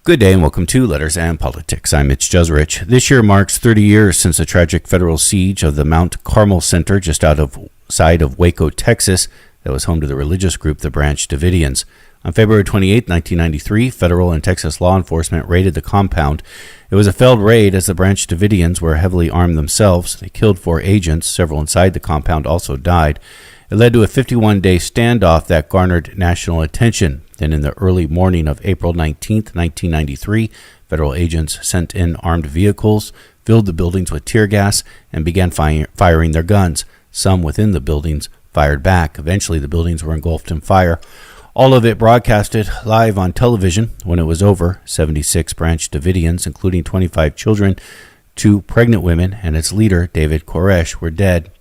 Good day and welcome to Letters and Politics. I'm Mitch Jeserich. This year marks 30 years since the tragic federal siege of the Mt Carmel Center just outside of Waco, Texas, that was home to the religious group the Branch Davidians. On February 28, 1993, federal and Texas law enforcement raided the compound. It was a failed raid as the Branch Davidians were heavily armed themselves. They killed 4 agents. Several inside the compound also died. It led to a 51-day standoff that garnered national attention. Then in the early morning of April 19, 1993, federal agents sent in armed vehicles, filled the buildings with tear gas, and began firing their guns. Some within the buildings fired back. Eventually, the buildings were engulfed in fire. All of it broadcasted live on television. When it was over, 76 Branch Davidians, including 25 children, 2 pregnant women, and its leader, David Koresh, were dead.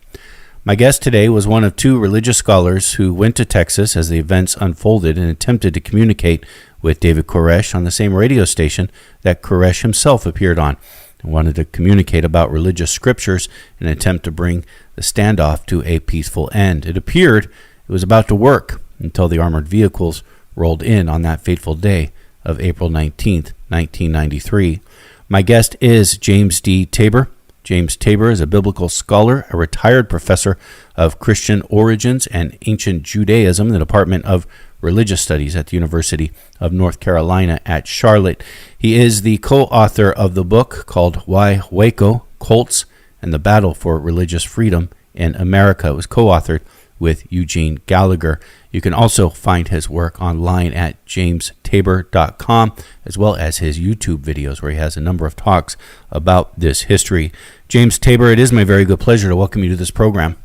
My guest today was one of 2 religious scholars who went to Texas as the events unfolded and attempted to communicate with David Koresh on the same radio station that Koresh himself appeared on, and wanted to communicate about religious scriptures in an attempt to bring the standoff to a peaceful end. It appeared it was about to work until the armored vehicles rolled in on that fateful day of April 19th, 1993. My guest is James D. Tabor. James Tabor is a biblical scholar, a retired professor of Christian origins and ancient Judaism in the Department of Religious Studies at the University of North Carolina at Charlotte. He is the co-author of the book called Why Waco, Cults and the Battle for Religious Freedom in America. It was co-authored with Eugene Gallagher. You can also find his work online at jamestabor.com, as well as his YouTube videos where he has a number of talks about this history. James Tabor, it is my very good pleasure to welcome you to this program.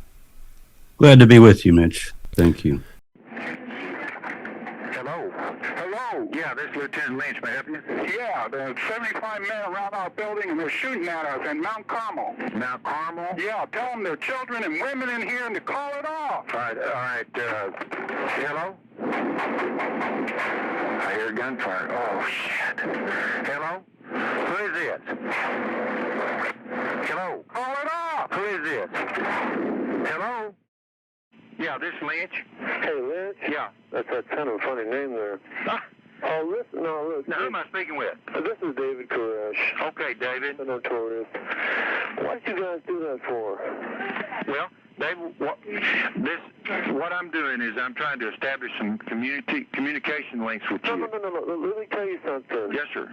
Glad to be with you, Mitch. Thank you. Hello. Yeah, this is Lieutenant Lynch. May I help you? Yeah, the 75 men around our building, and they're shooting at us in Mt Carmel. Mt Carmel? Yeah, tell them there are children and women in here and to call it off. All right. Hello? I hear gunfire. Oh, shit. Hello? Who is this? Hello? Call it off. Who is this? Hello? Yeah, this is Lynch. Hey, Lynch? Yeah. That's kind of a funny name there. Oh, listen, look. Now, who am I speaking with? This is David Koresh. Okay, David. The notorious. What did you guys do that for? Well, David, what I'm doing is I'm trying to establish some communication links with you. No. Let me tell you something. Yes, sir.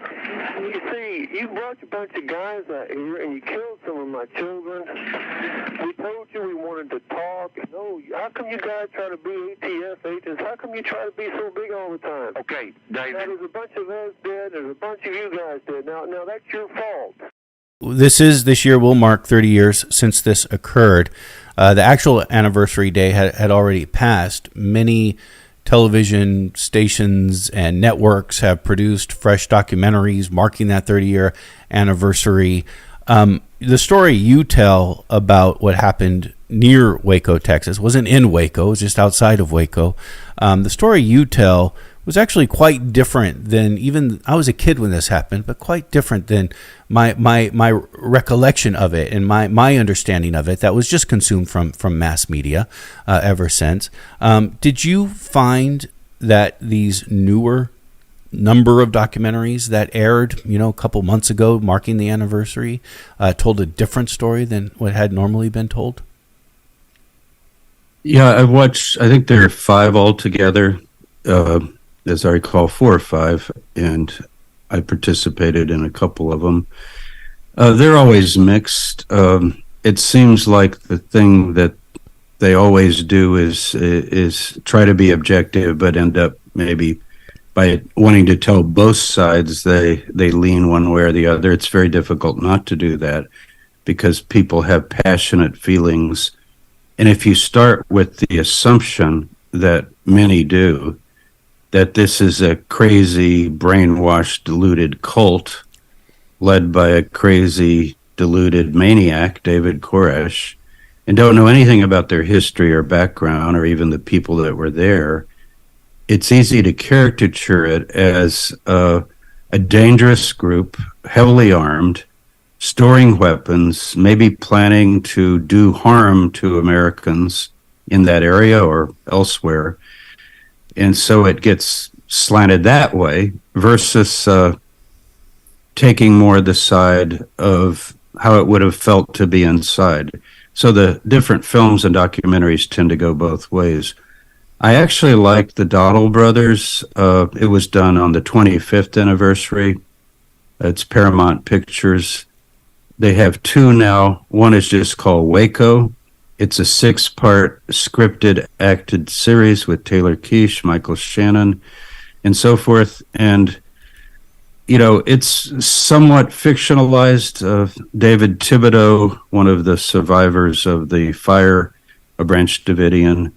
You see, you brought a bunch of guys out here and you killed some of my children. We told you we wanted to talk. No, how come you guys try to be ATF agents? How come you try to be so big all the time? Okay, David. Now, there's a bunch of us dead. There's a bunch of you guys dead. Now that's your fault. This year will mark 30 years since this occurred. The actual anniversary day had already passed. Many television stations and networks have produced fresh documentaries marking that 30-year anniversary. The story you tell about what happened near Waco, Texas, wasn't in Waco, it was just outside of Waco. The story you tell was actually quite different than even I was a kid when this happened, but quite different than my recollection of it and my understanding of it that was just consumed from mass media ever since. Did you find that these newer number of documentaries that aired, a couple months ago, marking the anniversary, told a different story than what had normally been told? Yeah, I've watched, I think there are 5 altogether. As I recall, 4 or 5, and I participated in a couple of them. They're always mixed. It seems like the thing that they always do is try to be objective, but end up maybe by wanting to tell both sides, they lean one way or the other. It's very difficult not to do that because people have passionate feelings. And if you start with the assumption that many do, that this is a crazy, brainwashed, deluded cult led by a crazy, deluded maniac, David Koresh, and don't know anything about their history or background or even the people that were there, it's easy to caricature it as a dangerous group, heavily armed, storing weapons, maybe planning to do harm to Americans in that area or elsewhere. And so it gets slanted that way versus taking more the side of how it would have felt to be inside. So the different films and documentaries tend to go both ways. I actually liked the Dottle Brothers. It was done on the 25th anniversary. It's Paramount Pictures. They have two now. One is just called Waco. It's a 6-part scripted acted series with Taylor Quiche, Michael Shannon, and so forth. And, you know, it's somewhat fictionalized. David Thibodeau, one of the survivors of the fire, a Branch Davidian,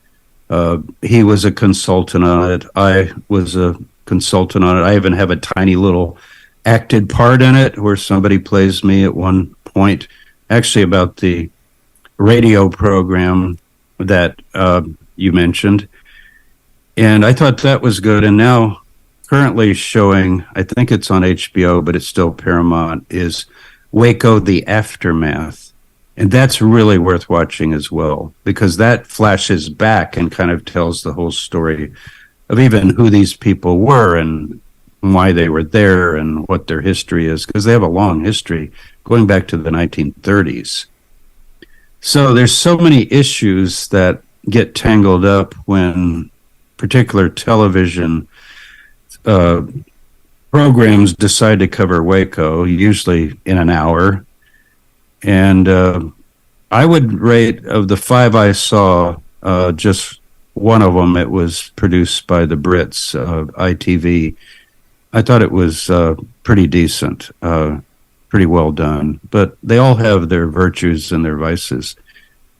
he was a consultant on it. I was a consultant on it. I even have a tiny little acted part in it where somebody plays me at one point, actually about the radio program that you mentioned. And I thought that was good. And now currently showing, I think it's on HBO, but it's still Paramount, is Waco, The Aftermath. And that's really worth watching as well, because that flashes back and kind of tells the whole story of even who these people were and why they were there and what their history is, because they have a long history going back to the 1930s. So there's so many issues that get tangled up when particular television programs decide to cover Waco, usually in an hour. And I would rate, of the 5 I saw, just one of them, it was produced by the Brits, ITV. I thought it was pretty decent, pretty well done. But they all have their virtues and their vices.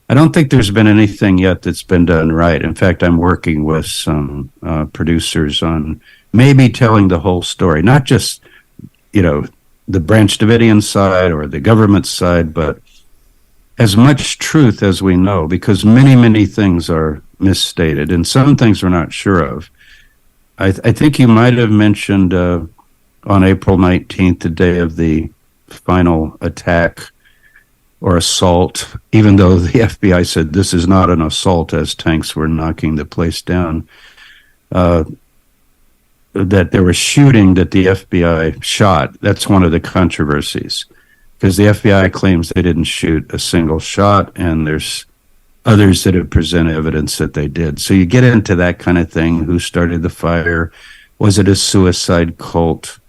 I don't think there's been anything yet that's been done right. In fact, I'm working with some producers on maybe telling the whole story, not just, you know, the Branch Davidian side or the government side, but as much truth as we know, because many, many things are misstated and some things we're not sure of. I think you might have mentioned on April 19th, the day of the final attack or assault, even though the FBI said this is not an assault as tanks were knocking the place down, that there was shooting that the FBI shot. That's one of the controversies, because the FBI claims they didn't shoot a single shot, and there's others that have presented evidence that they did. So you get into that kind of thing. Who started the fire? Was it a suicide cult?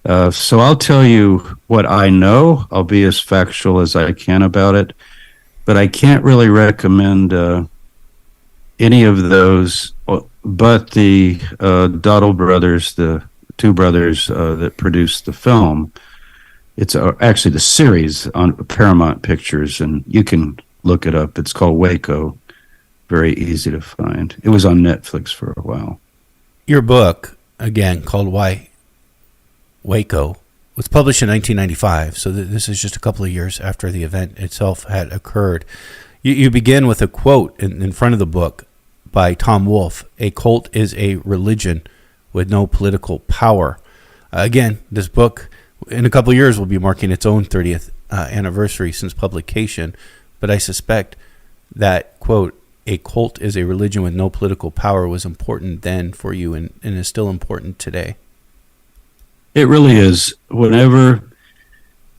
So I'll tell you what I know. I'll be as factual as I can about it. But I can't really recommend any of those, but the Dottle brothers, the two brothers that produced the film. It's actually the series on Paramount Pictures, and you can look it up. It's called Waco. Very easy to find. It was on Netflix for a while. Your book, again, called Why Waco, was published in 1995, so this is just a couple of years after the event itself had occurred. You begin with a quote in front of the book by Tom Wolfe: "A cult is a religion with no political power." Again, this book, in a couple of years, will be marking its own 30th anniversary since publication. But I suspect that, quote, "a cult is a religion with no political power," was important then for you and is still important today. It really is. Whenever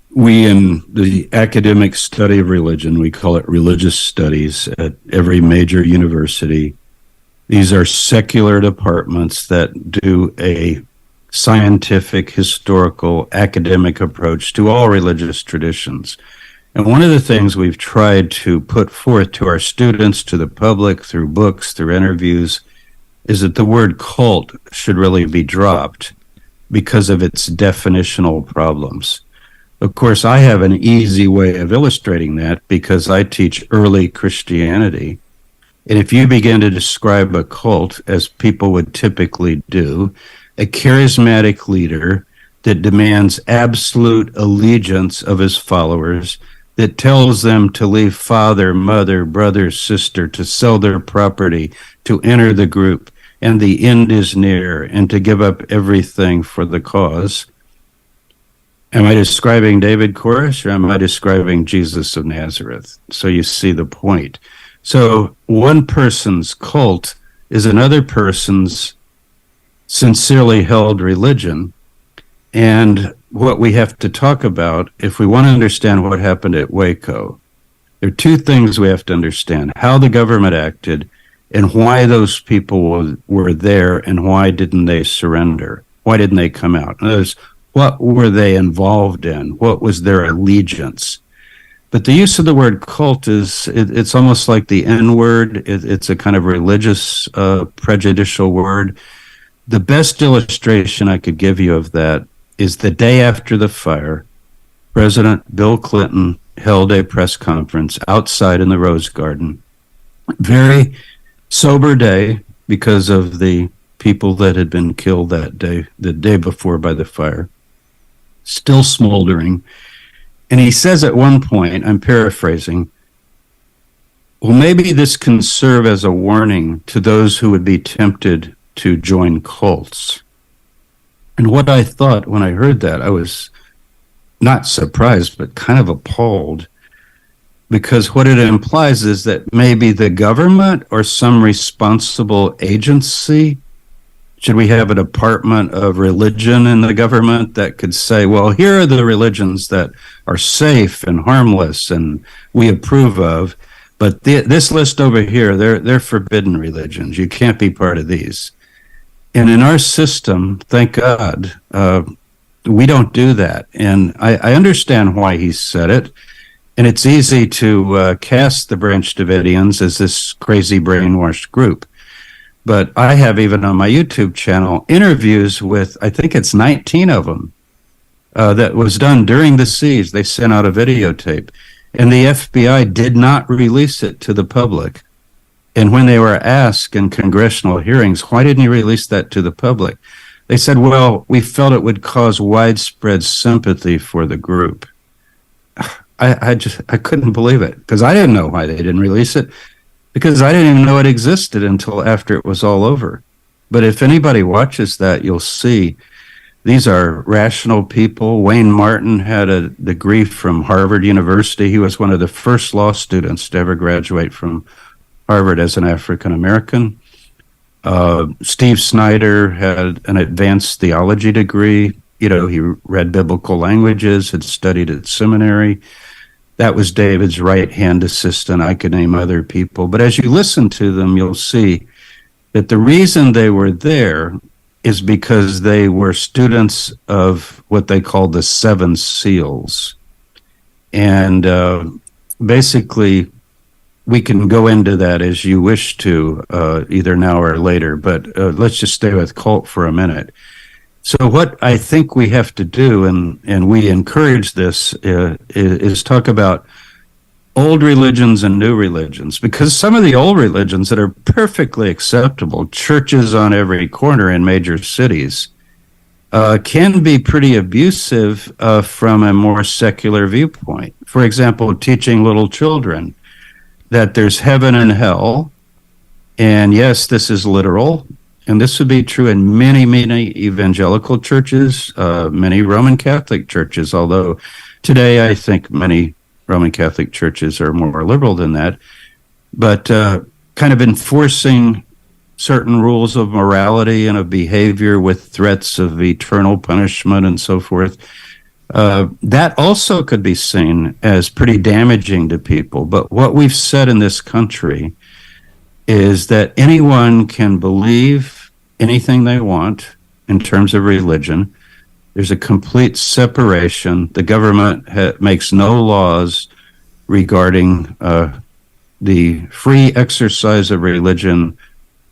we, in the academic study of religion, we call it religious studies at every major university, these are secular departments that do a scientific, historical, academic approach to all religious traditions. And one of the things we've tried to put forth to our students, to the public, through books, through interviews, is that the word cult should really be dropped because of its definitional problems. Of course, I have an easy way of illustrating that because I teach early Christianity. And if you begin to describe a cult, as people would typically do, a charismatic leader that demands absolute allegiance of his followers, that tells them to leave father, mother, brother, sister, to sell their property, to enter the group, and the end is near, and to give up everything for the cause. Am I describing David Koresh, or am I describing Jesus of Nazareth? So you see the point. So one person's cult is another person's sincerely held religion. And what we have to talk about if we want to understand what happened at Waco. There are two things we have to understand: how the government acted and why those people were there, and why didn't they surrender? Why didn't they come out? In other words, what were they involved in? What was their allegiance? But the use of the word cult it's almost like the N-word. It's a kind of religious, prejudicial word. The best illustration I could give you of that is the day after the fire, President Bill Clinton held a press conference outside in the Rose Garden. Very sober day because of the people that had been killed that day, the day before by the fire, still smoldering. And he says at one point, I'm paraphrasing, well, maybe this can serve as a warning to those who would be tempted to join cults. And what I thought when I heard that, I was not surprised, but kind of appalled, because what it implies is that maybe the government or some responsible agency, should we have a department of religion in the government that could say, well, here are the religions that are safe and harmless and we approve of, but this list over here, they're forbidden religions. You can't be part of these. And in our system, thank God, we don't do that. And I understand why he said it. And it's easy to cast the Branch Davidians as this crazy brainwashed group. But I have, even on my YouTube channel, interviews with, I think it's 19 of them, that was done during the siege. They sent out a videotape, and the FBI did not release it to the public. And when they were asked in congressional hearings, why didn't you release that to the public? They said, well, we felt it would cause widespread sympathy for the group. I couldn't believe it, because I didn't know why they didn't release it, because I didn't even know it existed until after it was all over. But if anybody watches that, you'll see these are rational people. Wayne Martin had a degree from Harvard University. He was one of the first law students to ever graduate from Harvard as an African American. Steve Snyder had an advanced theology degree. You know, he read biblical languages, had studied at seminary. That was David's right-hand assistant. I could name other people. But as you listen to them, you'll see that the reason they were there is because they were students of what they call the Seven Seals. And basically, we can go into that as you wish to, either now or later. But let's just stay with cult for a minute. So what I think we have to do, and we encourage this, is talk about old religions and new religions, because some of the old religions that are perfectly acceptable, churches on every corner in major cities, can be pretty abusive from a more secular viewpoint. For example, teaching little children that there's heaven and hell, and yes, this is literal. And this would be true in many, many evangelical churches, many Roman Catholic churches, although today I think many Roman Catholic churches are more liberal than that. But kind of enforcing certain rules of morality and of behavior with threats of eternal punishment and so forth, that also could be seen as pretty damaging to people. But what we've said in this country is that anyone can believe anything they want in terms of religion. There's a complete separation. The government makes no laws regarding the free exercise of religion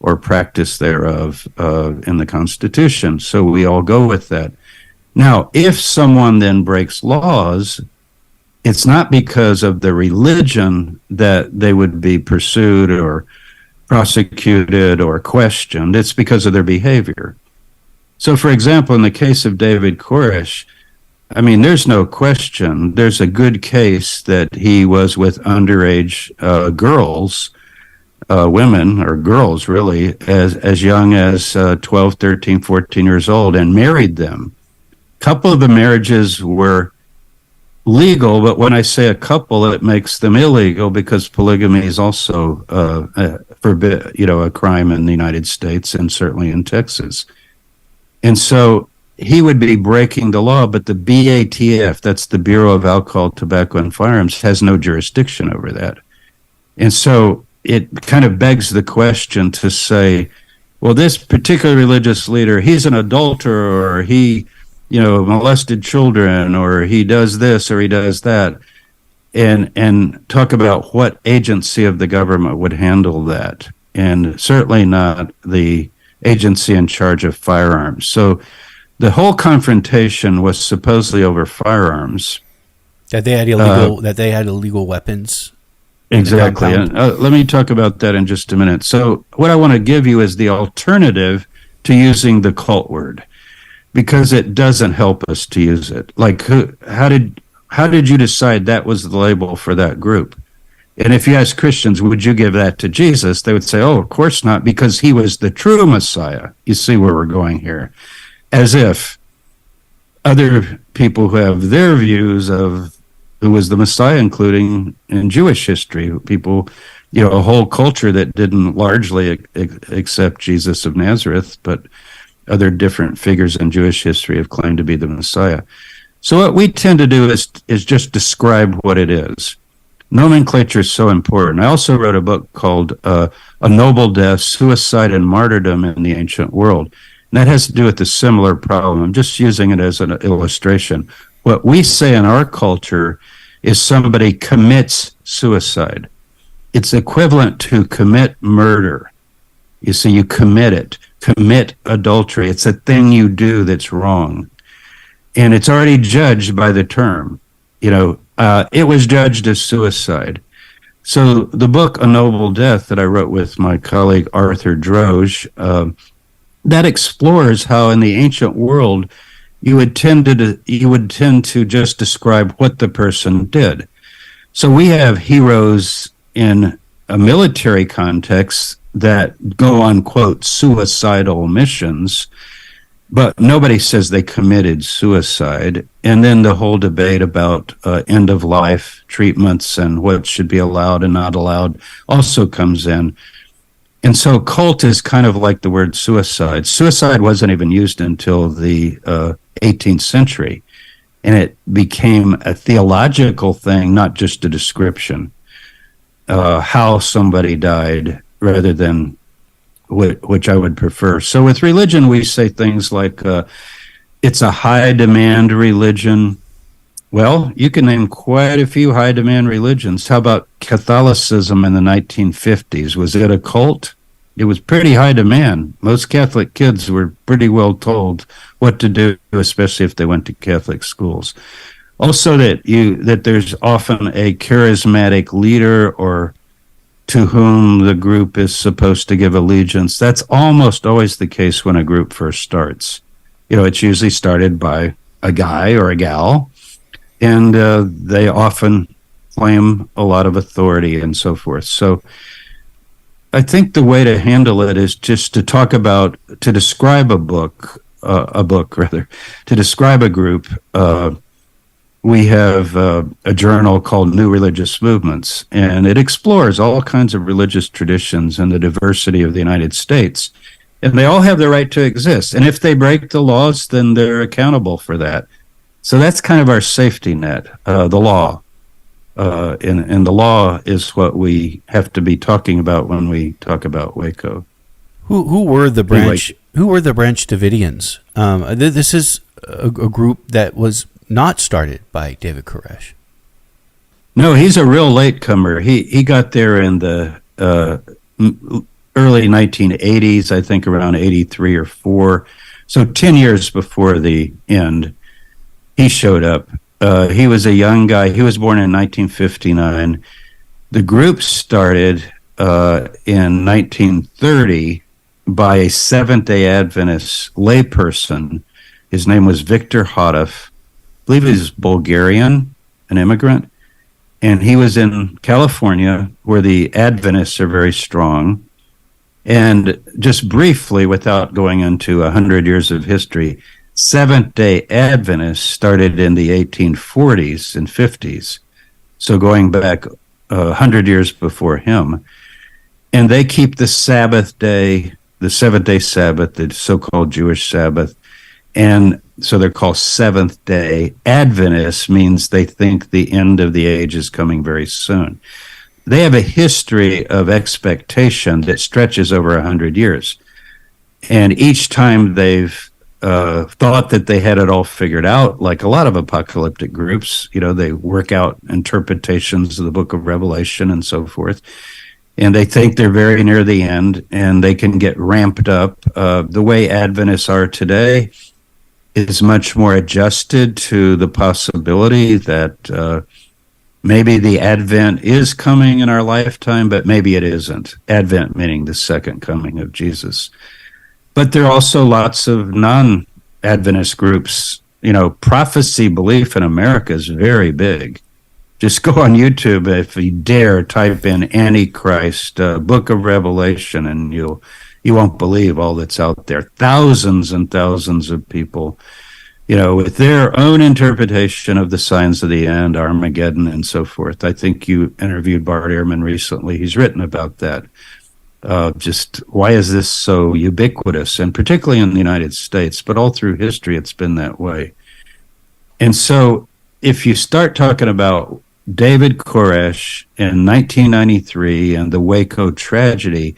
or practice thereof in the Constitution. So we all go with that. Now, if someone then breaks laws, it's not because of the religion that they would be pursued or prosecuted or questioned. It's because of their behavior. So, for example, in the case of David Koresh, I mean, there's no question. There's a good case that he was with underage girls, women, or girls really, as young as 12, 13, 14 years old, and married them. A couple of the marriages were legal, but when I say a couple, it makes them illegal, because polygamy is also a crime in the United States and certainly in Texas. And so he would be breaking the law, but the BATF, that's the Bureau of Alcohol, Tobacco, and Firearms, has no jurisdiction over that. And so it kind of begs the question to say, well, this particular religious leader, he's an adulterer, or he, molested children, or he does this, or he does that, and talk about what agency of the government would handle that, and certainly not the agency in charge of firearms. So the whole confrontation was supposedly over firearms. That they had illegal weapons. Exactly. And let me talk about that in just a minute. So what I want to give you is the alternative to using the cult word, because it doesn't help us to use it. Like, how did you decide that was the label for that group? And if you ask Christians, would you give that to Jesus? They would say, oh, of course not, because he was the true Messiah. You see where we're going here. As if other people who have their views of who was the Messiah, including in Jewish history, people, a whole culture that didn't largely accept Jesus of Nazareth, but other different figures in Jewish history have claimed to be the Messiah. So what we tend to do is just describe what it is. Nomenclature is so important. I also wrote a book called A Noble Death, Suicide and Martyrdom in the Ancient World. And that has to do with a similar problem. I'm just using it as an illustration. What we say in our culture is somebody commits suicide. It's equivalent to commit murder. You see, you commit it. Commit adultery. It's a thing you do that's wrong. And it's already judged by the term. It was judged as suicide. So the book, A Noble Death, that I wrote with my colleague Arthur Droge, that explores how in the ancient world you would tend to just describe what the person did. So we have heroes in a military context that go on, quote, suicidal missions, but nobody says they committed suicide. And then the whole debate about end-of-life treatments and what should be allowed and not allowed also comes in. And so cult is kind of like the word suicide. Suicide wasn't even used until the 18th century, and it became a theological thing, not just a description, how somebody died, rather than which I would prefer. So with religion, we say things like it's a high-demand religion. Well, you can name quite a few high-demand religions. How about Catholicism in the 1950s? Was it a cult? It was pretty high demand. Most Catholic kids were pretty well told what to do, especially if they went to Catholic schools. Also, that there's often a charismatic leader or to whom the group is supposed to give allegiance. That's almost always the case when a group first starts. It's usually started by a guy or a gal, and they often claim a lot of authority and so forth. So I think the way to handle it is just to describe to describe a group. We have a journal called New Religious Movements, and it explores all kinds of religious traditions and the diversity of the United States. And they all have the right to exist. And if they break the laws, then they're accountable for that. So that's kind of our safety net, the law. And the law is what we have to be talking about when we talk about Waco. Who were the Branch Davidians? This is a group that was not started by David Koresh. No, he's a real latecomer. He got there in the early 1980s, I think around 83 or 4. So 10 years before the end, he showed up. He was a young guy. He was born in 1959. The group started in 1930 by a Seventh-day Adventist layperson. His name was Victor Hodoff. I believe he's Bulgarian, an immigrant. And he was in California, where the Adventists are very strong. And just briefly, without going into 100 years of history, Seventh-day Adventists started in the 1840s and 50s, so going back 100 years before him. And they keep the Sabbath day, the seventh-day Sabbath, the so-called Jewish Sabbath. And So they're called Seventh Day Adventists, means they think the end of the age is coming very soon. They have a history of expectation that stretches over 100 years. And each time they've thought that they had it all figured out, like a lot of apocalyptic groups, they work out interpretations of the book of Revelation and so forth. And they think they're very near the end, and they can get ramped up. The way Adventists are today is much more adjusted to the possibility that maybe the Advent is coming in our lifetime, but maybe it isn't. Advent meaning the second coming of Jesus. But there are also lots of non-Adventist groups. Prophecy belief in America is very big. Just go on YouTube, if you dare, type in Antichrist, Book of Revelation, and you won't believe all that's out there. Thousands and thousands of people, with their own interpretation of the signs of the end, Armageddon, and so forth. I think you interviewed Bart Ehrman recently. He's written about that. Just why is this so ubiquitous, and particularly in the United States, but all through history it's been that way. And so if you start talking about David Koresh in 1993 and the Waco tragedy,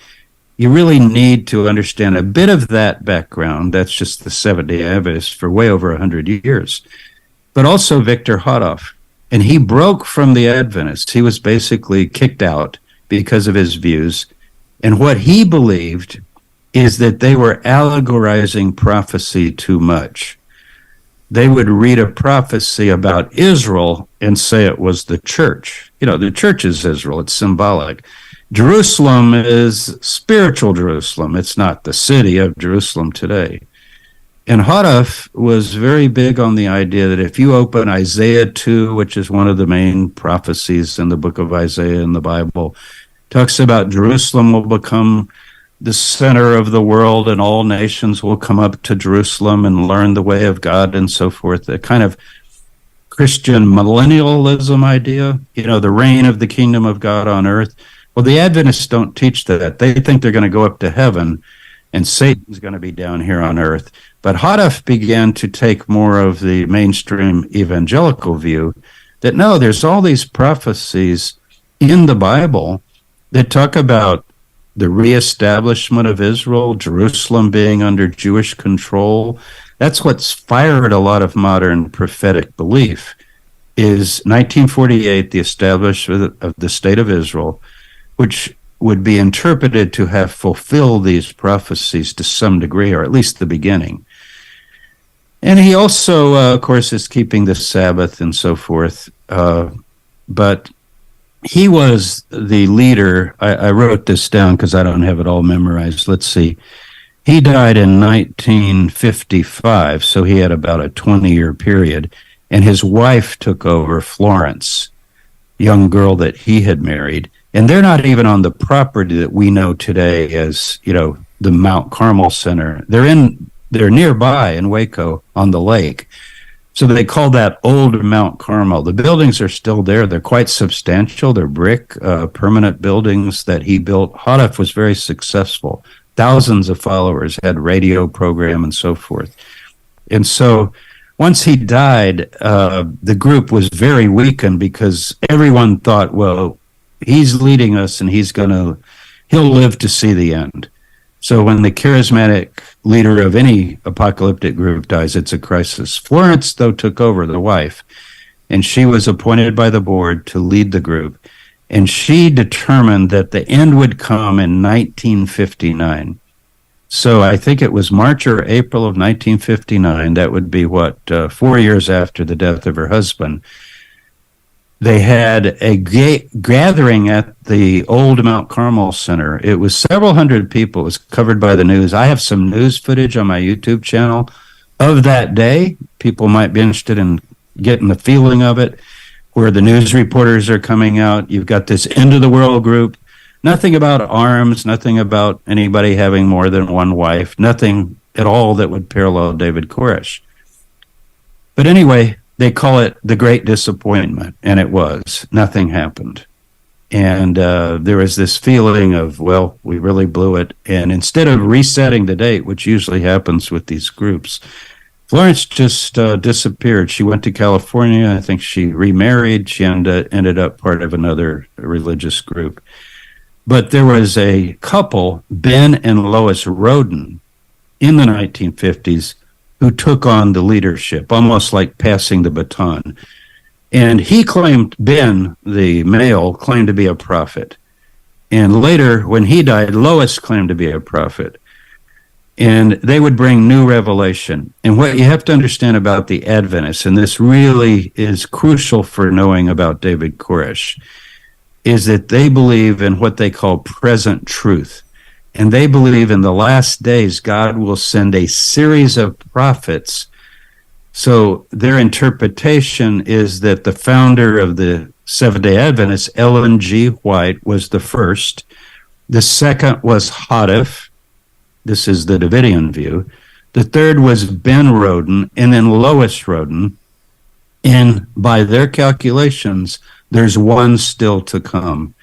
you really need to understand a bit of that background. That's just the Seventh-day Adventists for way over 100 years. But also Victor Hodoff. And he broke from the Adventists. He was basically kicked out because of his views. And what he believed is that they were allegorizing prophecy too much. They would read a prophecy about Israel and say it was the church. The church is Israel. It's symbolic. Jerusalem is spiritual Jerusalem. It's not the city of Jerusalem today. And Hodoff was very big on the idea that if you open Isaiah 2, which is one of the main prophecies in the book of Isaiah in the Bible, talks about Jerusalem will become the center of the world and all nations will come up to Jerusalem and learn the way of God and so forth. A kind of Christian millennialism idea, the reign of the kingdom of God on earth. Well, the Adventists don't teach that. They think they're going to go up to heaven and Satan's going to be down here on earth. But Hodoff began to take more of the mainstream evangelical view that no, there's all these prophecies in the Bible that talk about the reestablishment of Israel, Jerusalem being under Jewish control. That's what's fired a lot of modern prophetic belief, is 1948, the establishment of the State of Israel, which would be interpreted to have fulfilled these prophecies to some degree, or at least the beginning. And he also, of course, is keeping the Sabbath and so forth. But he was the leader. I wrote this down because I don't have it all memorized. Let's see. He died in 1955, so he had about a 20-year period. And his wife took over, Florence, young girl that he had married. And they're not even on the property that we know today as, the Mt Carmel Center. They're nearby in Waco on the lake. So they call that Old Mt Carmel. The buildings are still there. They're quite substantial. They're brick, permanent buildings that he built. Hodoff was very successful. Thousands of followers, had radio program and so forth. And so once he died, the group was very weakened because everyone thought, well, he's leading us and he'll live to see the end. So when the charismatic leader of any apocalyptic group dies, it's a crisis. Florence, though, took over, the wife, and she was appointed by the board to lead the group. And she determined that the end would come in 1959. So I think it was March or April of 1959. That would be 4 years after the death of her husband. They had a gathering at the Old Mt Carmel Center. It was several hundred people. It was covered by the news. I have some news footage on my YouTube channel of that day. People might be interested in getting the feeling of it, where the news reporters are coming out. You've got this end of the world group. Nothing about arms, nothing about anybody having more than one wife, nothing at all that would parallel David Koresh. But anyway, they call it the Great Disappointment, and it was. Nothing happened. And there was this feeling of, well, we really blew it. And instead of resetting the date, which usually happens with these groups, Florence just disappeared. She went to California. I think she remarried. She ended up part of another religious group. But there was a couple, Ben and Lois Roden, in the 1950s, who took on the leadership, almost like passing the baton. And he claimed, Ben, the male, claimed to be a prophet. And later, when he died, Lois claimed to be a prophet. And they would bring new revelation. And what you have to understand about the Adventists, and this really is crucial for knowing about David Koresh, is that they believe in what they call present truth. And they believe in the last days, God will send a series of prophets. So their interpretation is that the founder of the Seventh-day Adventists, Ellen G. White, was the first. The second was Hadif. This is the Davidian view. The third was Ben Roden, and then Lois Roden. And by their calculations, there's one still to come.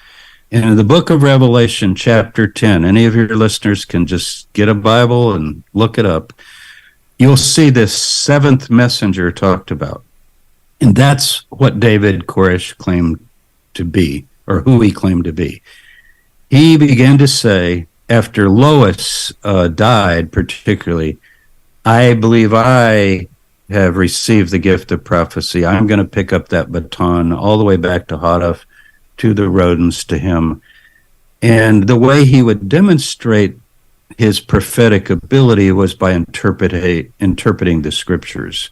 And in the book of Revelation, chapter 10, any of your listeners can just get a Bible and look it up. You'll see this seventh messenger talked about. And that's what David Koresh claimed to be, or who he claimed to be. He began to say, after Lois died particularly, I believe I have received the gift of prophecy. I'm going to pick up that baton all the way back to Hadif, to the Rodens, to him. And the way he would demonstrate his prophetic ability was by interpreting the scriptures,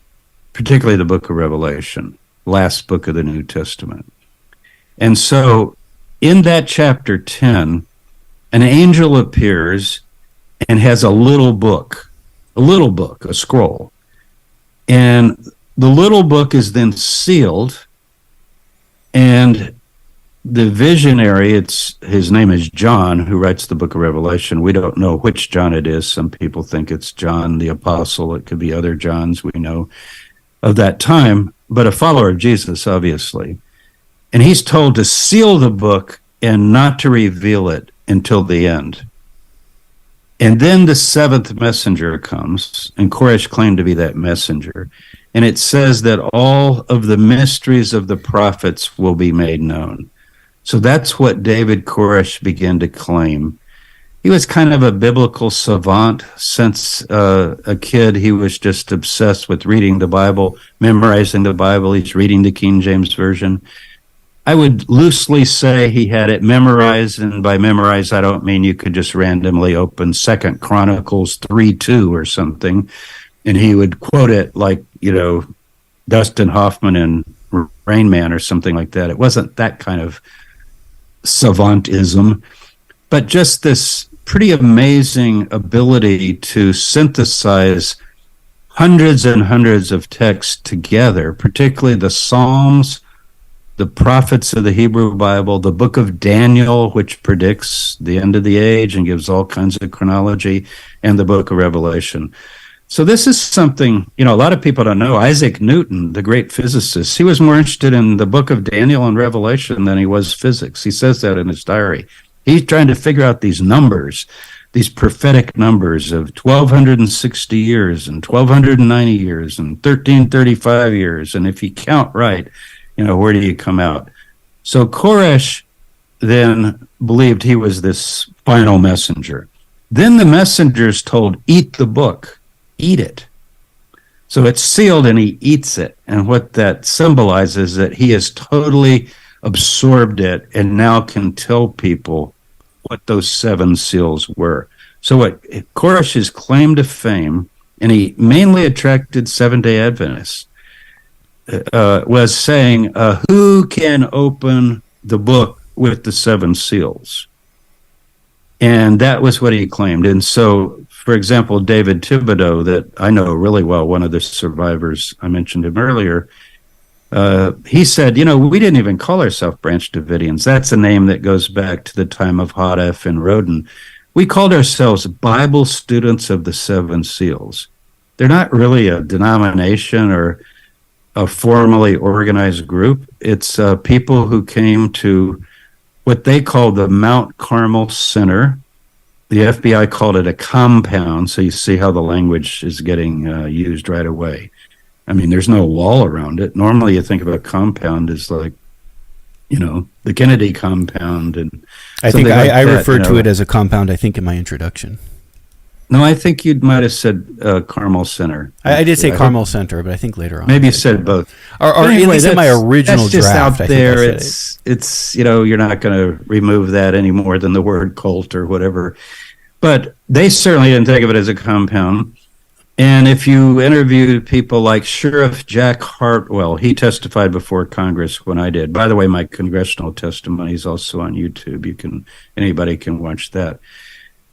particularly the book of Revelation, last book of the New Testament. And so in that chapter 10, an angel appears and has a little book, a scroll. And the little book is then sealed, and the visionary, his name is John, who writes the book of Revelation. We don't know which John it is. Some people think it's John the Apostle. It could be other Johns we know of that time, but a follower of Jesus, obviously. And he's told to seal the book and not to reveal it until the end. And then the seventh messenger comes, and Koresh claimed to be that messenger. And it says that all of the mysteries of the prophets will be made known. So that's what David Koresh began to claim. He was kind of a biblical savant. Since a kid, he was just obsessed with reading the Bible, memorizing the Bible. He's reading the King James Version. I would loosely say he had it memorized, and by memorize, I don't mean you could just randomly open 2 Chronicles 3:2 or something, and he would quote it like, Dustin Hoffman in Rain Man or something like that. It wasn't that kind of savantism, but just this pretty amazing ability to synthesize hundreds and hundreds of texts together, particularly the Psalms, the prophets of the Hebrew Bible, the book of Daniel, which predicts the end of the age and gives all kinds of chronology, and the book of Revelation. So this is something, a lot of people don't know. Isaac Newton, the great physicist, he was more interested in the book of Daniel and Revelation than he was physics. He says that in his diary. He's trying to figure out these numbers, these prophetic numbers of 1,260 years and 1,290 years and 1,335 years. And if you count right, where do you come out? So Koresh then believed he was this final messenger. Then the messenger's told, eat the book, eat it. So it's sealed and he eats it. And what that symbolizes is that he has totally absorbed it and now can tell people what those 7 seals were. So what Koresh's claim to fame, and he mainly attracted Seventh-day Adventists, was saying, who can open the book with the 7 seals? And that was what he claimed. And so, for example, David Thibodeau, that I know really well, one of the survivors, I mentioned him earlier, he said, we didn't even call ourselves Branch Davidians. That's a name that goes back to the time of Hadif and Roden. We called ourselves Bible Students of the 7 Seals. They're not really a denomination or a formally organized group. It's people who came to what they call the Mt Carmel Center The FBI called it a compound, so you see how the language is getting used right away. I mean, there's no wall around it. Normally you think of a compound as like, the Kennedy compound. And I think I referred to it as a compound, I think, in my introduction. No, I think you might have said Carmel Center. I did say Carmel Center, but I think later on. Maybe you said both. Or anyway, at least in my original that's just draft. out there. It's you're not going to remove that any more than the word cult or whatever. But they certainly didn't think of it as a compound. And if you interviewed people like Sheriff Jack Hartwell, he testified before Congress when I did. By the way, my congressional testimony is also on YouTube. Anybody can watch that.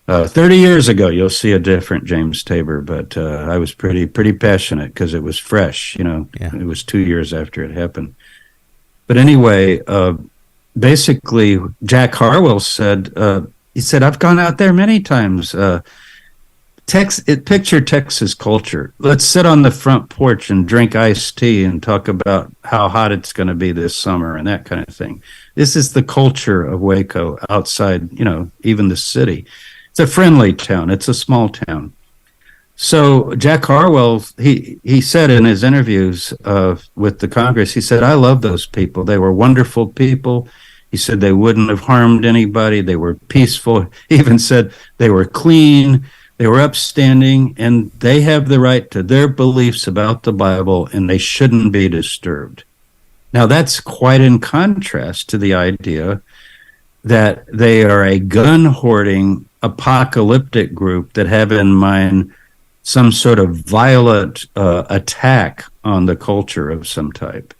30 years ago, you'll see a different James Tabor, but I was pretty passionate because it was fresh. It was 2 years after it happened. But anyway, basically, Jack Hartwell said, he said, I've gone out there many times. Picture Texas culture. Let's sit on the front porch and drink iced tea and talk about how hot it's going to be this summer and that kind of thing. This is the culture of Waco outside, even the city. It's a friendly town. It's a small town. So Jack Harwell, he said in his interviews with the Congress, he said, I love those people. They were wonderful people. He said they wouldn't have harmed anybody. They were peaceful. He even said they were clean. They were upstanding, and they have the right to their beliefs about the Bible, and they shouldn't be disturbed. Now, that's quite in contrast to the idea that they are a gun-hoarding, apocalyptic group that have in mind some sort of violent attack on the culture of some type.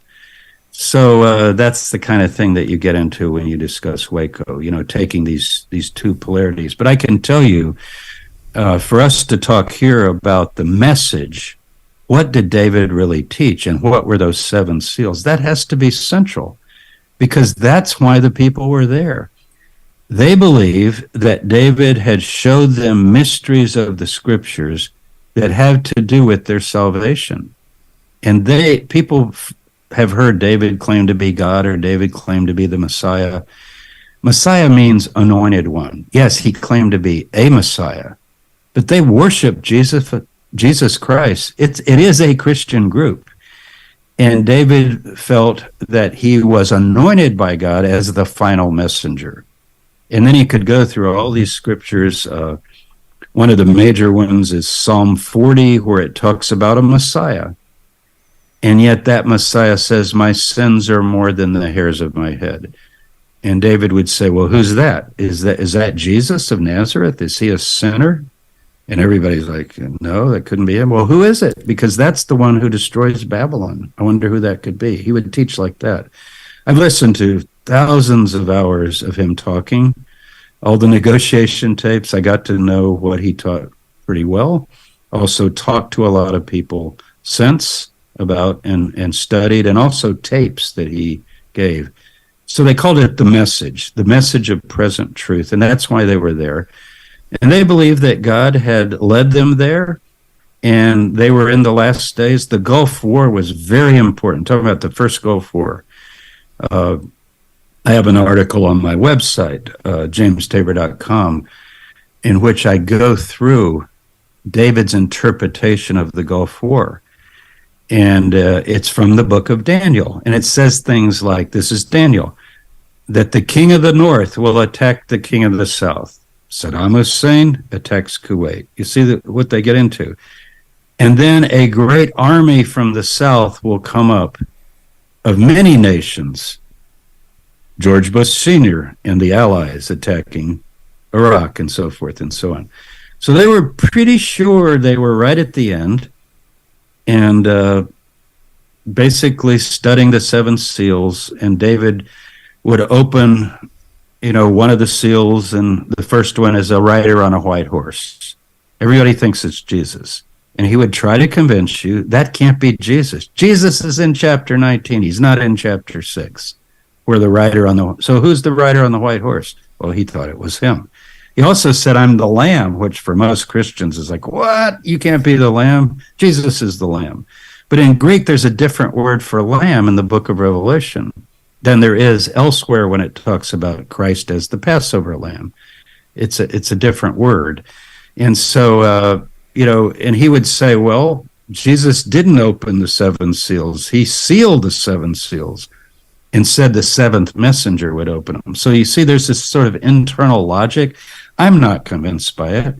So that's the kind of thing that you get into when you discuss Waco, taking these two polarities. But I can tell you, for us to talk here about the message, what did David really teach and what were those 7 seals? That has to be central because that's why the people were there. They believe that David had showed them mysteries of the scriptures that have to do with their salvation. And people have heard David claim to be God or David claim to be the Messiah. Messiah means anointed one. Yes, he claimed to be a Messiah. But they worship Jesus Christ. It is a Christian group. And David felt that he was anointed by God as the final messenger. And then he could go through all these scriptures. One of the major ones is Psalm 40, where it talks about a Messiah. And yet that Messiah says, my sins are more than the hairs of my head. And David would say, well, who's that? Is that Jesus of Nazareth? Is he a sinner? And everybody's like, no, that couldn't be him. Well, who is it? Because that's the one who destroys Babylon. I wonder who that could be. He would teach like that. I've listened to thousands of hours of him talking, all the negotiation tapes. I got to know what he taught pretty well. Also talked to a lot of people since about and studied, and also tapes that he gave. So they called it the message of present truth. And that's why they were there. And they believed that God had led them there, and they were in the last days. The Gulf War was very important. Talking about the first Gulf War. I have an article on my website, jamestabor.com, in which I go through David's interpretation of the Gulf War. And it's from the book of Daniel. And it says things like, this is Daniel, that the king of the north will attack the king of the south. Saddam Hussein attacks Kuwait. You see what they get into. And then a great army from the south will come up of many nations. George Bush Sr. and the allies attacking Iraq and so forth and so on. So they were pretty sure they were right at the end, and basically studying the 7 seals, and David would open one of the seals, and the first one is a rider on a white horse. Everybody thinks it's Jesus. And he would try to convince you that can't be Jesus. Jesus is in chapter 19. He's not in chapter 6, where the rider so who's the rider on the white horse? Well, he thought it was him. He also said, I'm the lamb, which for most Christians is like, what? You can't be the lamb? Jesus is the lamb. But in Greek, there's a different word for lamb in the book of Revelation than there is elsewhere when it talks about Christ as the Passover lamb. It's a different word. And so, and he would say, well, Jesus didn't open the seven seals. He sealed the seven seals and said the seventh messenger would open them. So you see, there's this sort of internal logic. I'm not convinced by it.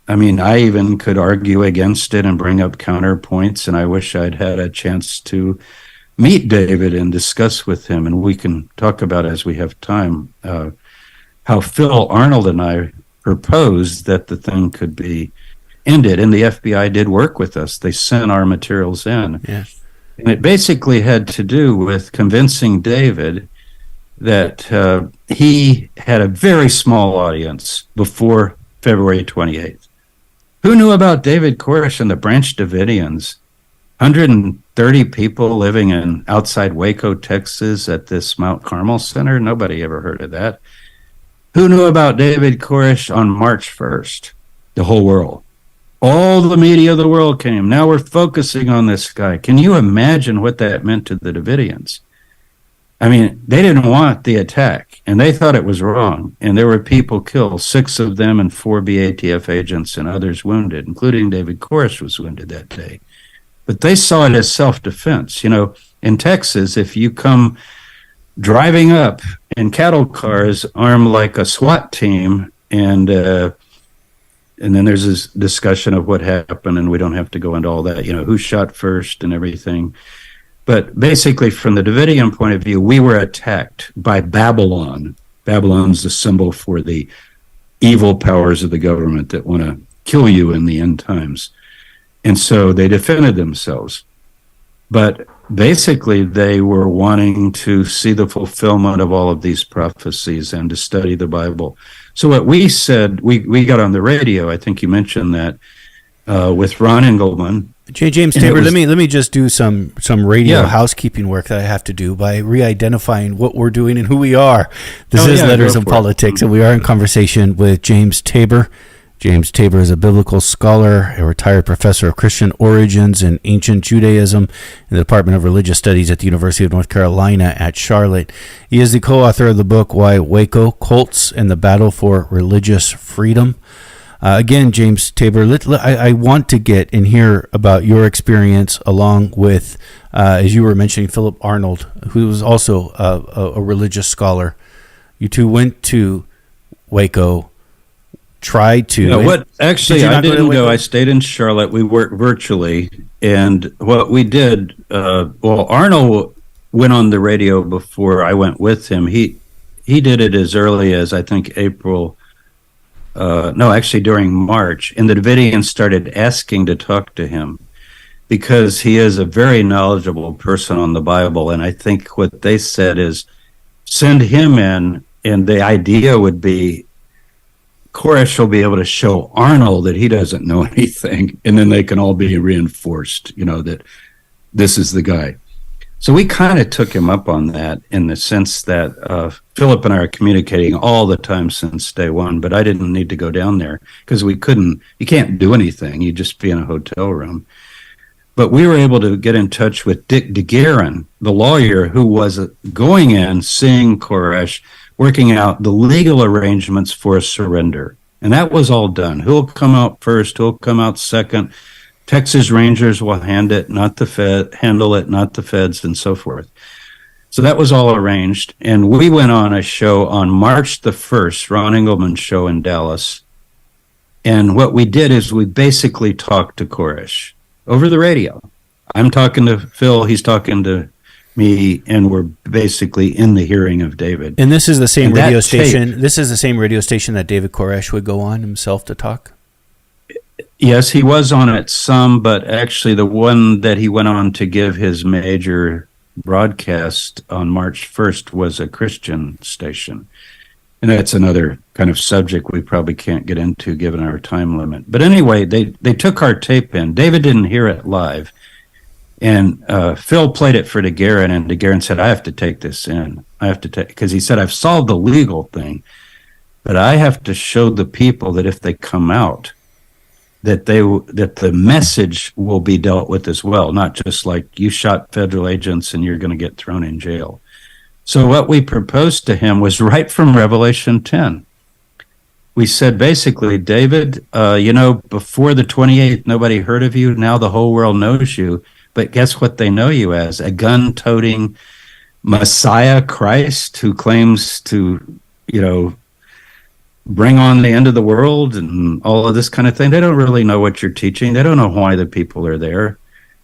I mean, I even could argue against it and bring up counterpoints, and I wish I'd had a chance to meet David and discuss with him, and we can talk about, as we have time, how Phil Arnold and I proposed that the thing could be ended, and the FBI did work with us. They sent our materials in. Yeah. And it basically had to do with convincing David that he had a very small audience before February 28th. Who knew about David Koresh and the Branch Davidians? 130 people living in outside Waco, Texas at this Mt Carmel Center? Nobody ever heard of that. Who knew about David Koresh on March 1st? The whole world. All the media of the world came. Now we're focusing on this guy. Can you imagine what that meant to the Davidians? I mean, they didn't want the attack, and they thought it was wrong. And there were people killed, 6 of them and 4 BATF agents and others wounded, including David Koresh was wounded that day. But they saw it as self-defense. You know, in Texas, if you come driving up in cattle cars armed like a SWAT team, and then there's this discussion of what happened, and we don't have to go into all that, who shot first and everything. But basically, from the Davidian point of view, we were attacked by Babylon. Babylon's the symbol for the evil powers of the government that want to kill you in the end times. And so they defended themselves. But basically, they were wanting to see the fulfillment of all of these prophecies and to study the Bible. So what we said, we got on the radio, I think you mentioned that, with Ron Engelman. James Tabor, let me just do some radio housekeeping work that I have to do by re-identifying what we're doing and who we are. This is Letters and Politics, and we are in conversation with James Tabor. James Tabor is a biblical scholar, a retired professor of Christian origins and ancient Judaism in the Department of Religious Studies at the University of North Carolina at Charlotte. He is the co-author of the book, Why Waco, Cults and the Battle for Religious Freedom. Again, James Tabor, I want to get and hear about your experience along with, as you were mentioning, Philip Arnold, who was also a religious scholar. You two went to Waco, tried to. Actually, I didn't go. I stayed in Charlotte. We worked virtually. And what we did, Arnold went on the radio before I went with him. He did it as early as, I think, April. During March, and the Davidians started asking to talk to him because he is a very knowledgeable person on the Bible. And I think what they said is send him in, and the idea would be Koresh will be able to show Arnold that he doesn't know anything, and then they can all be reinforced, that this is the guy. So we kind of took him up on that in the sense that Philip and I are communicating all the time since day one, but I didn't need to go down there because you can't do anything. You just be in a hotel room. But we were able to get in touch with Dick DeGuerin, the lawyer who was going in, seeing Koresh, working out the legal arrangements for a surrender. And that was all done. Who'll come out first? Who'll come out second? Texas Rangers will handle it, not the feds, and so forth. So that was all arranged. And we went on a show on March the 1st, Ron Engelman's show in Dallas. And what we did is we basically talked to Koresh over the radio. I'm talking to Phil, he's talking to me, and we're basically in the hearing of David. And this is the same radio station. This is the same radio station that David Koresh would go on himself to talk? Yes, he was on it some, but actually the one that he went on to give his major broadcast on March 1st was a Christian station. And that's another kind of subject we probably can't get into given our time limit. But anyway, they took our tape in. David didn't hear it live. And Phil played it for DeGuerin, and DeGuerin said, I have to take this in. Because he said, I've solved the legal thing, but I have to show the people that if they come out, that the message will be dealt with as well, not just like you shot federal agents and you're going to get thrown in jail. So what we proposed to him was right from Revelation 10. we said basically, David, before the 28th, nobody heard of you. Now the whole world knows you. But guess what they know you as? A gun-toting Messiah Christ who claims to, bring on the end of the world and all of this kind of thing. They don't really know what you're teaching. They don't know why the people are there.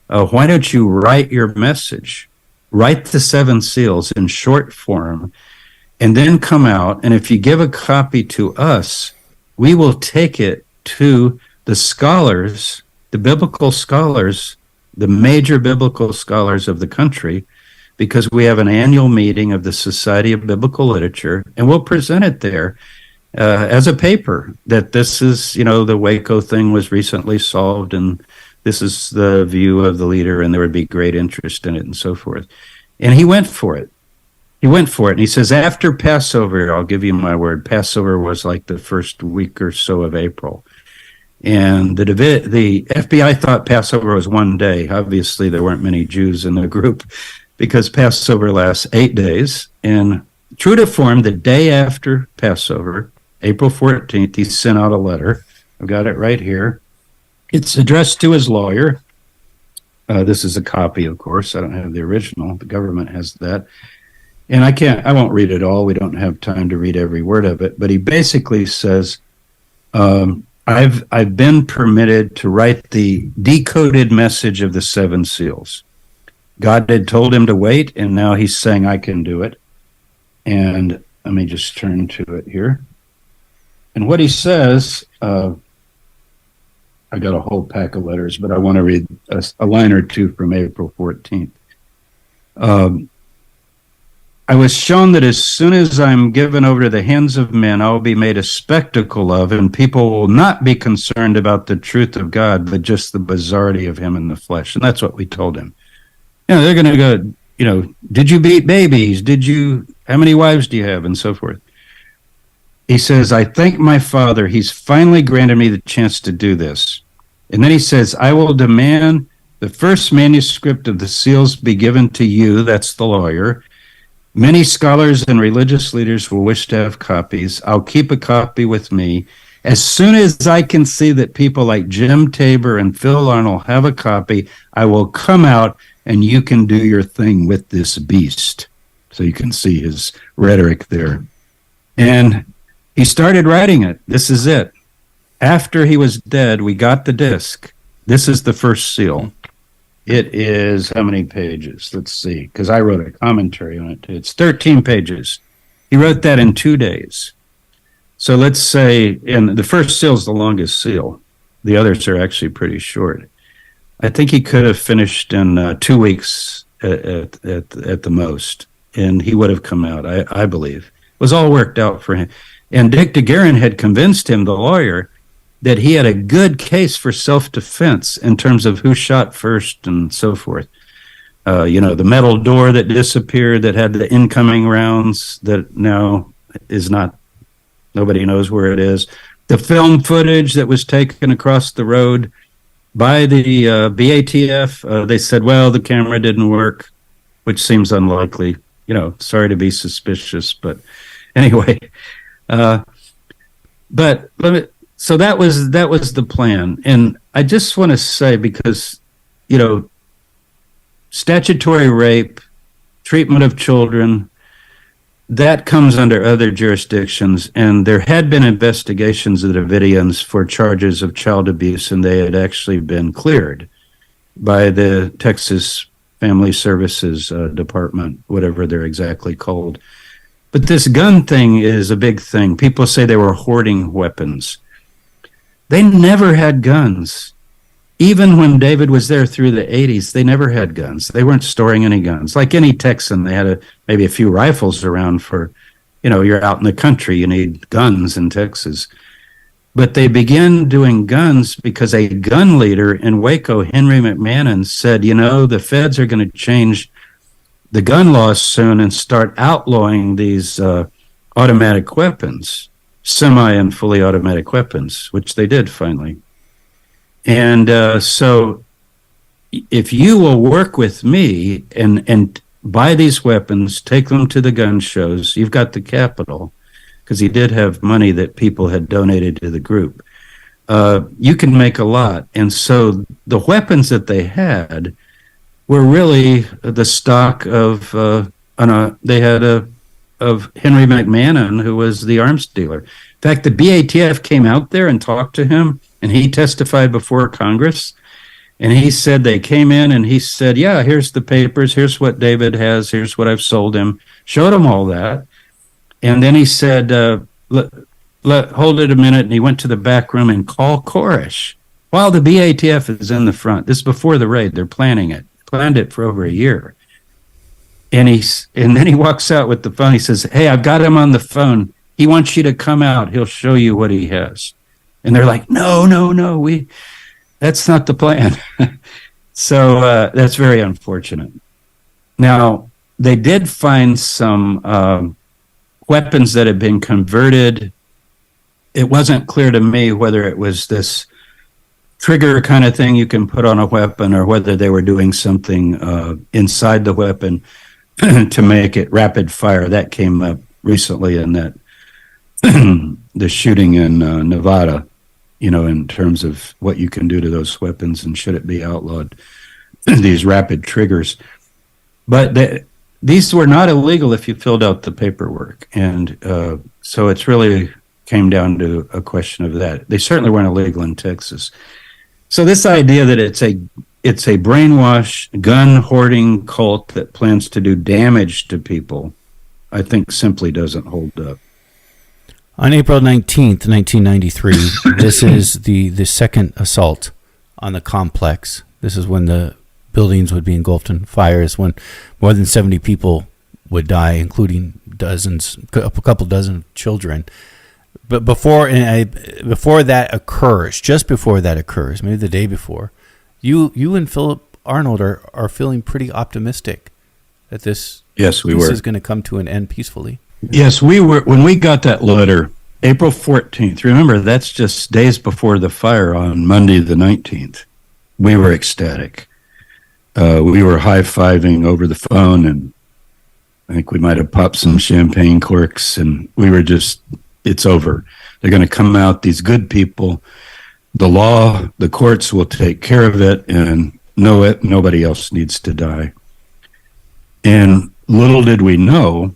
Why don't you write your message? Write the 7 seals in short form, and then come out. And if you give a copy to us, we will take it to the scholars, the biblical scholars, the major biblical scholars of the country, because we have an annual meeting of the Society of Biblical Literature, and we'll present it there as a paper that this is, the Waco thing was recently solved, and this is the view of the leader, and there would be great interest in it, and so forth. And he went for it. And he says, after Passover, I'll give you my word, Passover was like the first week or so of April. And the FBI thought Passover was one day. Obviously, there weren't many Jews in the group because Passover lasts 8 days. And true to form, the day after Passover, April 14th, he sent out a letter. I've got it right here. It's addressed to his lawyer. This is a copy, of course. I don't have the original. The government has that. And I won't read it all. We don't have time to read every word of it. But he basically says, I've been permitted to write the decoded message of the 7 seals. God had told him to wait, and now he's saying I can do it. And let me just turn to it here. And what he says, I got a whole pack of letters, but I want to read a line or two from April 14th. I was shown that as soon as I'm given over to the hands of men, I will be made a spectacle of, and people will not be concerned about the truth of God, but just the bizarrety of him in the flesh. And that's what we told him. They're going to go, did you beat babies? How many wives do you have? And so forth. He says, I thank my Father. He's finally granted me the chance to do this. And then he says, I will demand the first manuscript of the seals be given to you. That's the lawyer. Many scholars and religious leaders will wish to have copies. I'll keep a copy with me. As soon as I can see that people like Jim Tabor and Phil Arnold have a copy, I will come out and you can do your thing with this beast. So you can see his rhetoric there. And he started writing it. This is it. After he was dead, we got the disc. This is the first seal. It is how many pages? Let's see, because I wrote a commentary on it. It's 13 pages. He wrote that in 2 days. So let's say, and the first seal is the longest seal. The others are actually pretty short. I think he could have finished in 2 weeks at the most, and he would have come out, I believe. It was all worked out for him. And Dick DeGuerin had convinced him, the lawyer, that he had a good case for self-defense in terms of who shot first and so forth. The metal door that disappeared that had the incoming rounds that now is not, nobody knows where it is. The film footage that was taken across the road by the BATF, they said, well, the camera didn't work, which seems unlikely. Sorry to be suspicious, but anyway. So that was the plan. And I just want to say, because, statutory rape, treatment of children, that comes under other jurisdictions. And there had been investigations of the Davidians for charges of child abuse, and they had actually been cleared by the Texas Family Services Department, whatever they're exactly called. But this gun thing is a big thing. People say they were hoarding weapons. They never had guns. Even when David was there through the 80s, they never had guns. They weren't storing any guns. Like any Texan, they had maybe a few rifles around for, you're out in the country, you need guns in Texas. But they began doing guns because a gun leader in Waco, Henry McMahon, said, the feds are going to change the gun laws soon and start outlawing these automatic weapons, semi and fully automatic weapons, which they did finally. And so if you will work with me and buy these weapons, take them to the gun shows, you've got the capital, because he did have money that people had donated to the group. You can make a lot. And so the weapons that they had were really the stock of, they had of Henry McMahon, who was the arms dealer. In fact, the BATF came out there and talked to him, and he testified before Congress. And he said they came in and he said, yeah, here's the papers. Here's what David has. Here's what I've sold him. Showed him all that. And then he said, hold it a minute. And he went to the back room and called Koresh while the BATF is in the front. This is before the raid. They're planning it. Planned it for over a year. And then he walks out with the phone. He says, hey, I've got him on the phone. He wants you to come out. He'll show you what he has. And they're like, no, that's not the plan. So that's very unfortunate. Now, they did find some weapons that had been converted. It wasn't clear to me whether it was this trigger kind of thing you can put on a weapon or whether they were doing something inside the weapon to make it rapid fire. That came up recently in that the shooting in Nevada, in terms of what you can do to those weapons and should it be outlawed, these rapid triggers. But these were not illegal if you filled out the paperwork. And so it's really came down to a question of that. They certainly weren't illegal in Texas. So this idea that it's a brainwash, gun hoarding cult that plans to do damage to people, I think simply doesn't hold up. On April 19th, 1993, this is the second assault on the complex. This is when the buildings would be engulfed in fires, when more than 70 people would die, including a couple dozen children. But before that occurs, maybe the day before, you and Philip Arnold are feeling pretty optimistic that this is going to come to an end peacefully. Yes, we were. When we got that letter, April 14th, remember, that's just days before the fire on Monday the 19th. We were ecstatic. We were high-fiving over the phone, and I think we might have popped some champagne corks, and we were just, it's over. They're going to come out, these good people. The law, the courts will take care of it, and nobody else needs to die. And little did we know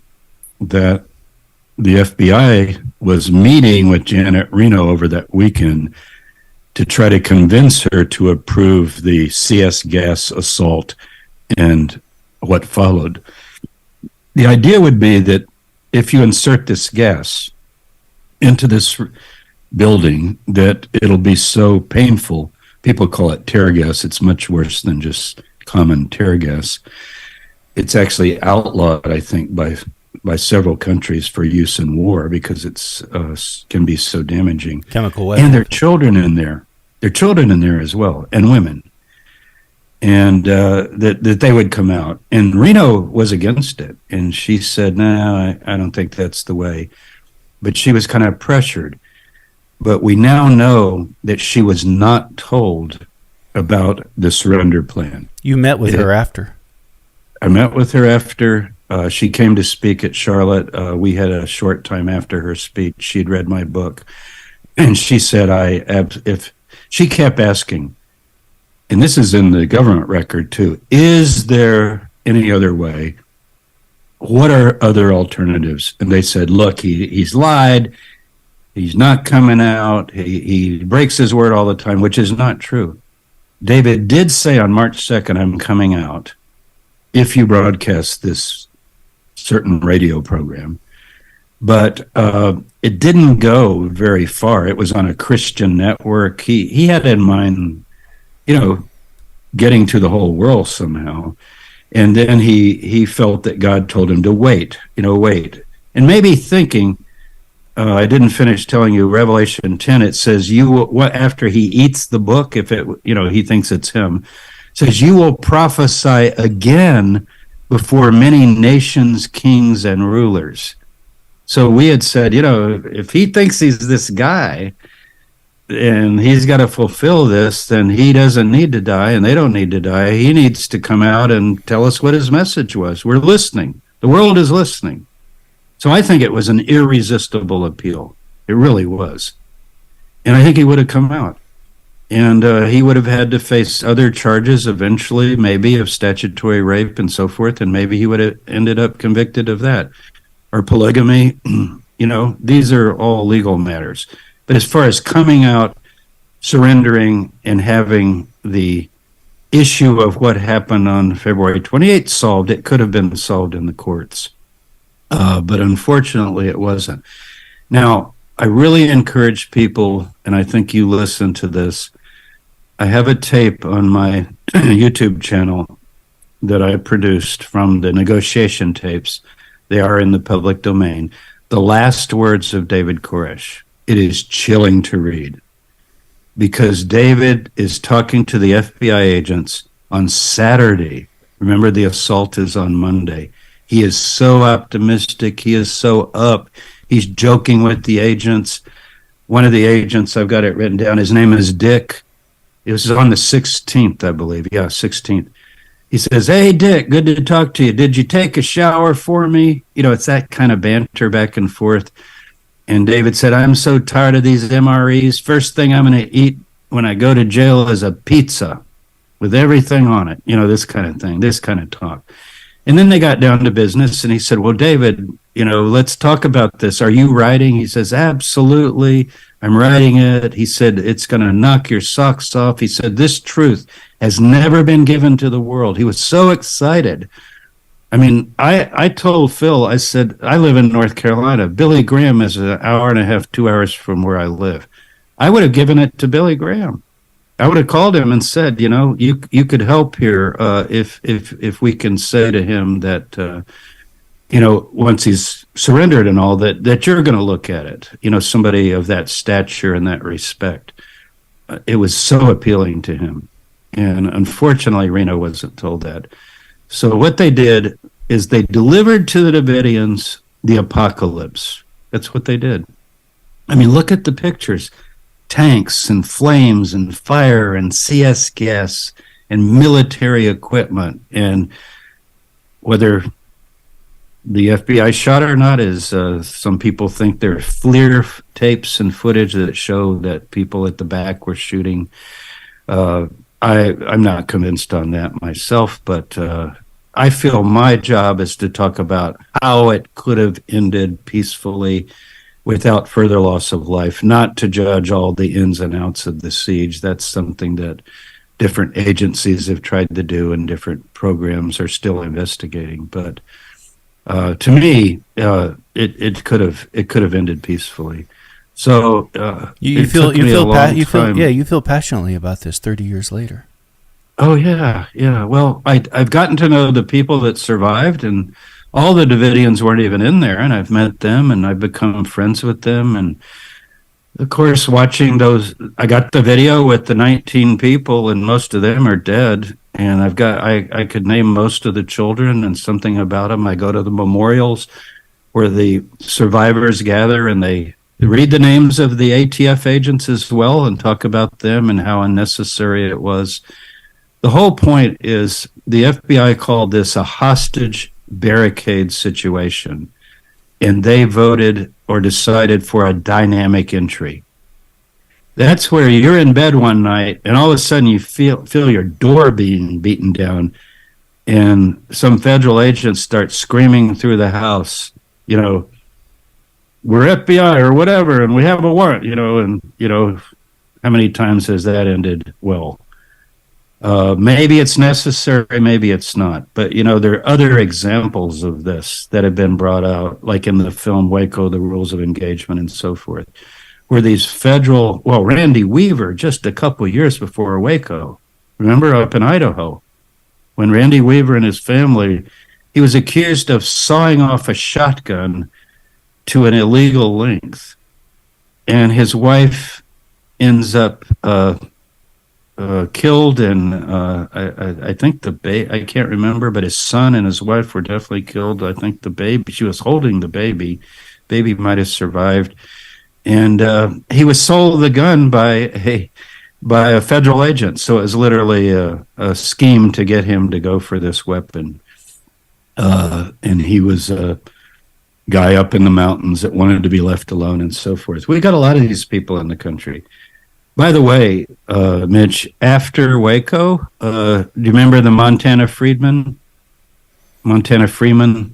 that the FBI was meeting with Janet Reno over that weekend to try to convince her to approve the CS gas assault and what followed. The idea would be that if you insert this gas into this building, that it'll be so painful. People call it tear gas. It's much worse than just common tear gas. It's actually outlawed, I think, by several countries for use in war because it's can be so damaging. Chemical weapons. And there are children in there. There are children in there as well, and women. And that they would come out. And Reno was against it. And she said, no, I don't think that's the way. But she was kind of pressured. But we now know that she was not told about the surrender plan. You met with her after. I met with her after. She came to speak at Charlotte. We had a short time after her speech. She'd read my book. And she said, if she kept asking, and this is in the government record too, is there any other way? What are other alternatives? And they said, look, he's lied. He's not coming out. He breaks his word all the time, which is not true. David did say on March 2nd, I'm coming out if you broadcast this certain radio program. But it didn't go very far. It was on a Christian network. He had in mind, getting to the whole world somehow. And then he felt that God told him to wait. And maybe thinking, I didn't finish telling you Revelation 10. It says after he eats the book, if it, he thinks it's him, it says you will prophesy again before many nations, kings, and rulers. So we had said, if he thinks he's this guy and he's got to fulfill this, then he doesn't need to die and they don't need to die. He needs to come out and tell us what his message was. We're listening. The world is listening. So I think it was an irresistible appeal. It really was. And I think he would have come out. And he would have had to face other charges eventually, maybe of statutory rape and so forth. And maybe he would have ended up convicted of that. Or polygamy. These are all legal matters. But as far as coming out, surrendering, and having the issue of what happened on February 28th solved, it could have been solved in the courts. But unfortunately, it wasn't. Now, I really encourage people, and I think you listen to this. I have a tape on my YouTube channel that I produced from the negotiation tapes. They are in the public domain. The last words of David Koresh. It is chilling to read because David is talking to the FBI agents on Saturday. Remember, the assault is on Monday. He is so optimistic. He is so up. He's joking with the agents. One of the agents, I've got it written down, his name is Dick. It was on the 16th, I believe. Yeah, 16th. He says, "Hey, Dick, good to talk to you. Did you take a shower for me?" It's that kind of banter back and forth. And David said, "I'm so tired of these MREs. First thing I'm going to eat when I go to jail is a pizza with everything on it." This kind of thing, this kind of talk. And then they got down to business, and he said, "Well, David, let's talk about this. Are you writing?" He says, "Absolutely. I'm writing it." He said, "It's going to knock your socks off." He said, "This truth has never been given to the world." He was so excited. I mean, I told Phil, I said, I live in North Carolina. Billy Graham is an hour and a half, 2 hours from where I live. I would have given it to Billy Graham. I would have called him and said, you could help here if we can say to him that, once he's surrendered and all that you're going to look at it. Somebody of that stature and that respect. It was so appealing to him. And unfortunately, Reno wasn't told that. So what they did is they delivered to the Davidians the apocalypse. That's what they did. I mean, look at the pictures. Tanks and flames and fire and CS gas and military equipment. And whether the FBI shot or not is some people think there are FLIR tapes and footage that show that people at the back were shooting. I'm not convinced on that myself, but I feel my job is to talk about how it could have ended peacefully without further loss of life, not to judge all the ins and outs of the siege. That's something that different agencies have tried to do and different programs are still investigating. But to me, it could have ended peacefully. So you feel passionately about this 30 years later. Oh yeah. Well, I've gotten to know the people that survived, and all the Davidians weren't even in there, and I've met them and I've become friends with them. And of course, watching those, I got the video with the 19 people, and most of them are dead. And I could name most of the children and something about them. I go to the memorials where the survivors gather and they read the names of the ATF agents as well and talk about them and how unnecessary it was. The whole point is the FBI called this a hostage barricade situation, and they voted or decided for a dynamic entry. That's where you're in bed one night and all of a sudden you feel your door being beaten down, and some federal agents start screaming through the house, we're FBI or whatever, and we have a warrant, and how many times has that ended well? Maybe it's necessary, maybe it's not. But, there are other examples of this that have been brought out, like in the film Waco, The Rules of Engagement and so forth, where these Randy Weaver, just a couple years before Waco, remember up in Idaho, when Randy Weaver and his family, he was accused of sawing off a shotgun to an illegal length. And his wife ends up killed, and I think I can't remember, but his son and his wife were definitely killed. I think the baby, she was holding the baby might have survived, and he was sold the gun by a federal agent. So it was literally a scheme to get him to go for this weapon, and he was guy up in the mountains that wanted to be left alone and so forth. We got a lot of these people in the country. By the way, Mitch, after Waco, do you remember the Montana Freemen,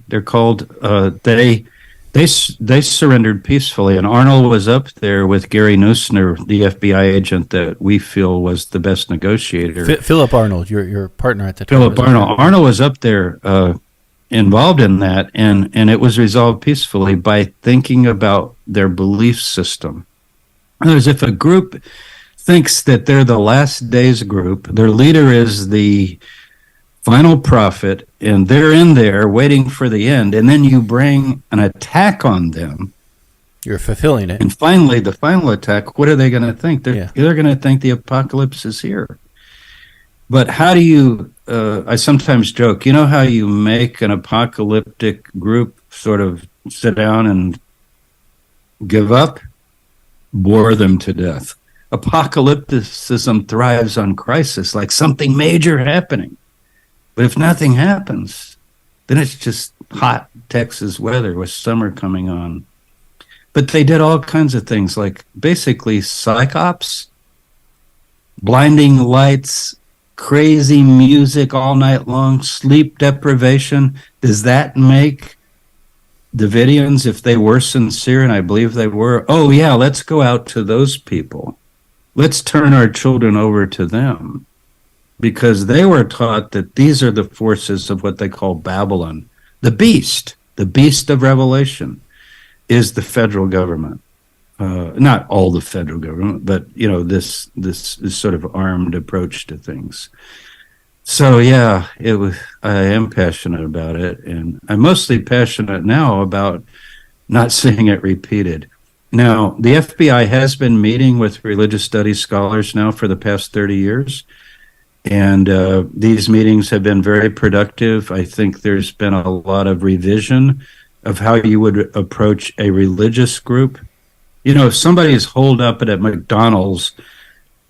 they're called? They surrendered peacefully, and Arnold was up there with Gary Neusner, the FBI agent that we feel was the best negotiator. Philip Arnold, your partner at the time. Philip Arnold. Arnold was up there involved in that, and it was resolved peacefully by thinking about their belief system. In other words, if a group thinks that they're the last days group, their leader is the final prophet, and they're in there waiting for the end, and then you bring an attack on them, you're fulfilling it. and finally the final attack, what are they going to think? They're going to think the apocalypse is here. But how do you I sometimes joke, you know how you make an apocalyptic group sort of sit down and give up? Bore them to death. Apocalypticism thrives on crisis, like something major happening. But if nothing happens, then it's just hot Texas weather with summer coming on. But they did all kinds of things, like basically psyops, blinding lights, crazy music all night long, sleep deprivation. Does that make Davidians, if they were sincere, and I believe they were, oh yeah, let's go out to those people. Let's turn our children over to them. Because they were taught that these are the forces of what they call Babylon. The beast of Revelation is the federal government. Not all the federal government, but this sort of armed approach to things. So yeah, I am passionate about it, and I'm mostly passionate now about not seeing it repeated. Now, the FBI has been meeting with religious studies scholars now for the past 30 years. And these meetings have been very productive. I think there's been a lot of revision of how you would approach a religious group. If somebody's holed up at McDonald's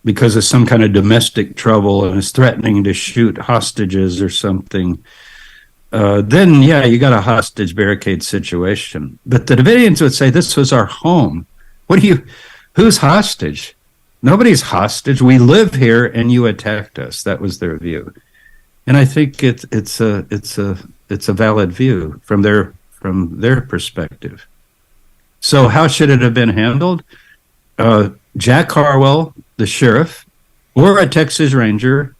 because of some kind of domestic trouble and is threatening to shoot hostages or something, then, yeah, you got a hostage barricade situation. But the Davidians would say, this was our home. Who's hostage? Nobody's hostage. We live here, and you attacked us. That was their view, and I think it's a valid view from their perspective. So, how should it have been handled? Jack Harwell, the sheriff, or a Texas Ranger,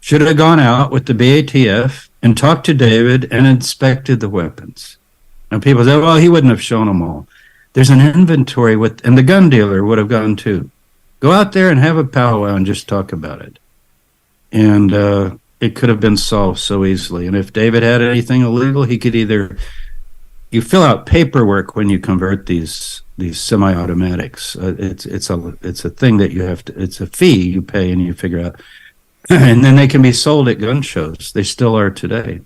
should have gone out with the BATF and talked to David and inspected the weapons. And people say, "Well, he wouldn't have shown them all." There's an inventory and the gun dealer would have gone too. Go out there and have a powwow and just talk about it. And it could have been solved so easily. And if David had anything illegal, he could you fill out paperwork when you convert these semi-automatics. It's a thing that you have to, it's a fee you pay and you figure out. And then they can be sold at gun shows. They still are today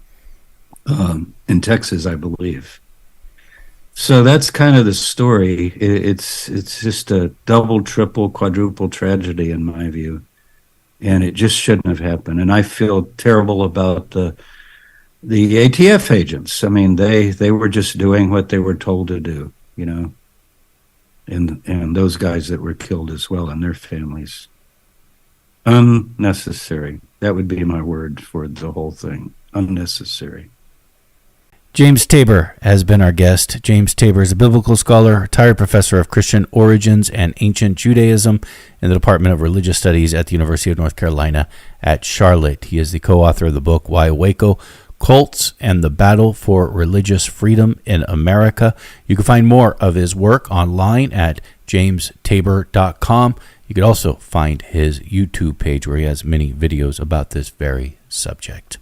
in Texas, I believe. So that's kind of the story. It's just a double, triple, quadruple tragedy in my view, and it just shouldn't have happened. And I feel terrible about the ATF agents. I mean, they were just doing what they were told to do, and those guys that were killed as well and their families. Unnecessary. That would be my word for the whole thing. Unnecessary. James Tabor has been our guest. James Tabor is a biblical scholar, retired professor of Christian origins and ancient Judaism in the Department of Religious Studies at the University of North Carolina at Charlotte. He is the co-author of the book, Why Waco? Cults and the Battle for Religious Freedom in America. You can find more of his work online at jamestabor.com. You could also find his YouTube page where he has many videos about this very subject.